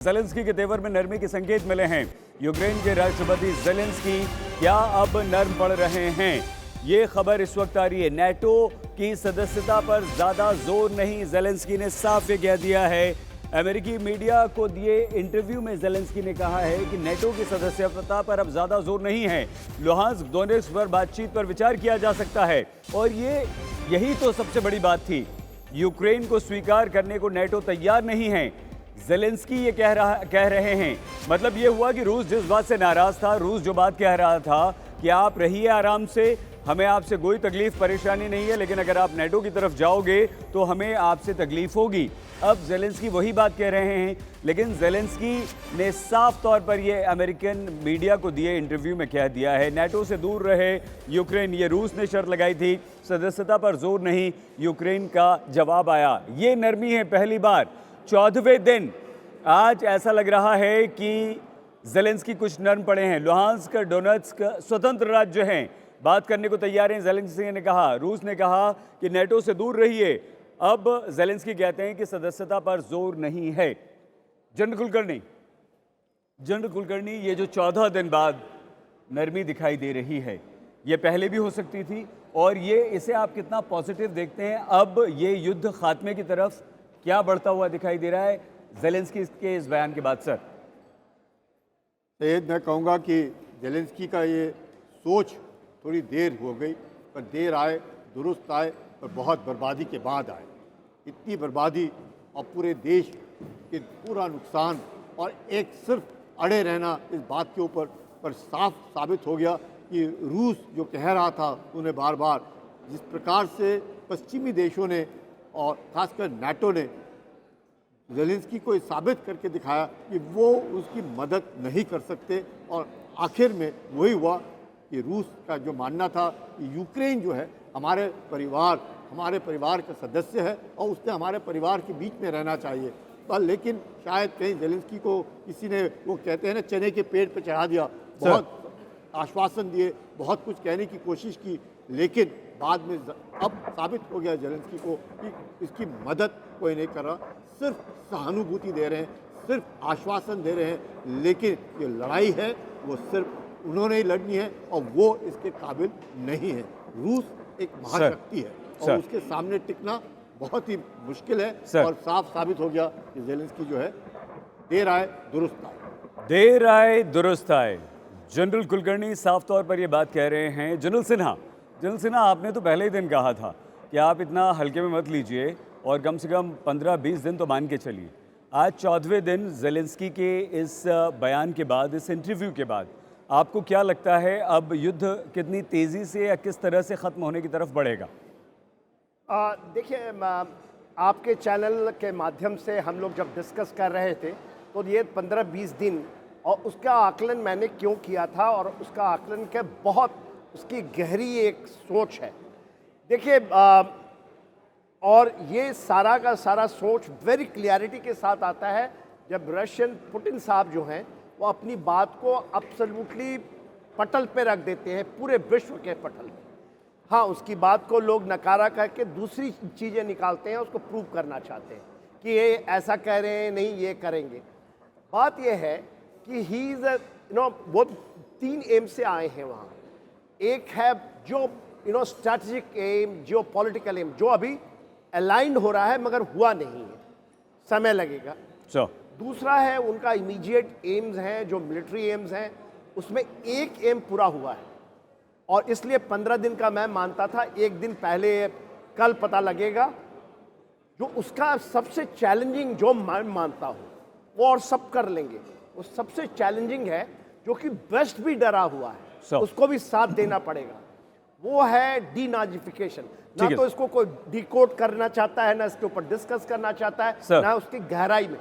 Zelensky के तेवर में नरमी के संकेत मिले हैं। यूक्रेन के राष्ट्रपति ज़ेलेंस्की क्या अब नर्म पड़ रहे हैं? ये खबर इस वक्त आ रही है। नेटो की सदस्यता पर ज्यादा जोर नहीं, ज़ेलेंस्की ने साफ ये कह दिया है। अमेरिकी मीडिया को दिए इंटरव्यू में ज़ेलेंस्की ने कहा है कि नेटो की सदस्यता पर अब ज्यादा जोर नहीं है। लुहांस्क डोनेट्स्क पर बातचीत पर विचार किया जा सकता है और यही तो सबसे बड़ी बात थी। यूक्रेन को स्वीकार करने को नेटो तैयार नहीं है। ज़ेलेंस्की ये कह रहे हैं, मतलब ये हुआ कि रूस जिस बात से नाराज था, रूस जो बात कह रहा था कि आप रहिए आराम से, हमें आपसे कोई तकलीफ परेशानी नहीं है, लेकिन अगर आप नेटो की तरफ जाओगे तो हमें आपसे तकलीफ होगी। अब ज़ेलेंस्की वही बात कह रहे हैं, लेकिन ज़ेलेंस्की ने साफ तौर पर ये अमेरिकन मीडिया को दिए इंटरव्यू में कह दिया है, नेटो से दूर रहे यूक्रेन। ये रूस ने शर्त लगाई थी, सदस्यता पर जोर नहीं, यूक्रेन का जवाब आया। ये नरमी है पहली बार 14वें दिन। आज ऐसा लग रहा है कि ज़ेलेंस्की कुछ नर्म पड़े हैं। लुहांस्क डोनेट्स्क स्वतंत्र राज्य हैं, बात करने को तैयार हैं। ज़ेलेंस्की ने कहा, रूस ने कहा कि नेटो से दूर रहिए। अब ज़ेलेंस्की कहते हैं कि सदस्यता पर जोर नहीं है। जनरल कुलकर्णी, ये जो 14 दिन बाद नरमी दिखाई दे रही है, ये पहले भी हो सकती थी और इसे आप कितना पॉजिटिव देखते हैं? अब ये युद्ध खात्मे की तरफ क्या बढ़ता हुआ दिखाई दे रहा है ज़ेलेंस्की के इस बयान के बाद? सर सैयद, मैं कहूँगा कि ज़ेलेंस्की का ये सोच थोड़ी देर हो गई, पर देर आए दुरुस्त आए और बहुत बर्बादी के बाद आए। इतनी बर्बादी और पूरे देश के पूरा नुकसान और एक सिर्फ अड़े रहना इस बात के ऊपर पर साफ साबित हो गया कि रूस जो कह रहा था, उन्हें बार बार जिस प्रकार से पश्चिमी देशों ने और खासकर नाटो ने ज़ेलेंस्की को साबित करके दिखाया कि वो उसकी मदद नहीं कर सकते। और आखिर में वही हुआ कि रूस का जो मानना था कि यूक्रेन जो है हमारे परिवार का सदस्य है और उसने हमारे परिवार के बीच में रहना चाहिए। पर लेकिन शायद कहीं ज़ेलेंस्की को किसी ने, वो कहते हैं ना, चने के पेड़ पे चढ़ा दिया। बहुत आश्वासन दिए, बहुत कुछ कहने की कोशिश की, लेकिन बाद में अब साबित हो गया ज़ेलेंस्की को कि इसकी मदद कोई नहीं कर रहा, सिर्फ सहानुभूति दे रहे हैं, सिर्फ आश्वासन दे रहे हैं। लेकिन ये लड़ाई है वो सिर्फ उन्होंने ही लड़नी है और वो इसके काबिल नहीं है। रूस एक महाशक्ति है और उसके सामने टिकना बहुत ही मुश्किल है और साफ साबित हो गया कि ज़ेलेंस्की जो है देर आए दुरुस्त आए। जनरल कुलकर्णी साफ तौर पर ये बात कह रहे हैं। जनरल सिन्हा, आपने तो पहले ही दिन कहा था कि आप इतना हल्के में मत लीजिए और कम से कम 15-20 दिन तो मान के चलिए। आज 14वें दिन ज़ेलेंस्की के इस बयान के बाद, इस इंटरव्यू के बाद, आपको क्या लगता है अब युद्ध कितनी तेज़ी से या किस तरह से ख़त्म होने की तरफ बढ़ेगा? देखिए, आपके चैनल के माध्यम से हम लोग जब डिस्कस कर रहे थे तो ये 15-20 दिन और उसका आकलन मैंने क्यों किया था और उसका आकलन के बहुत उसकी गहरी एक सोच है। देखिए, और ये सारा का सारा सोच वेरी क्लियरिटी के साथ आता है जब रशियन पुतिन साहब जो हैं वो अपनी बात को अब्सोल्युटली पटल पे रख देते हैं, पूरे विश्व के पटल पे। हाँ, उसकी बात को लोग नकारा करके दूसरी चीज़ें निकालते हैं, उसको प्रूव करना चाहते हैं कि ये ऐसा कह रहे हैं, नहीं ये करेंगे। बात ये है कि ही इज़ वो 3 एम से आए हैं वहाँ। एक है जो स्ट्रैटेजिक एम, जो पॉलिटिकल एम, जो अभी अलाइंड हो रहा है मगर हुआ नहीं है, समय लगेगा। दूसरा है उनका इमीडिएट एम्स हैं, जो मिलिट्री एम्स हैं, उसमें एक एम पूरा हुआ है और इसलिए 15 दिन का मैं मानता था। एक दिन पहले, कल पता लगेगा। जो उसका सबसे चैलेंजिंग, जो मैं मानता हूँ, वो और सब कर लेंगे, वो सबसे चैलेंजिंग है, जो कि वेस्ट भी डरा हुआ है, उसको भी साथ देना पड़ेगा। वो है डीनाजिफिकेशन। ना तो इसको कोई डिकोड करना चाहता है, ना इसके ऊपर डिस्कस करना चाहता है, ना उसकी गहराई में।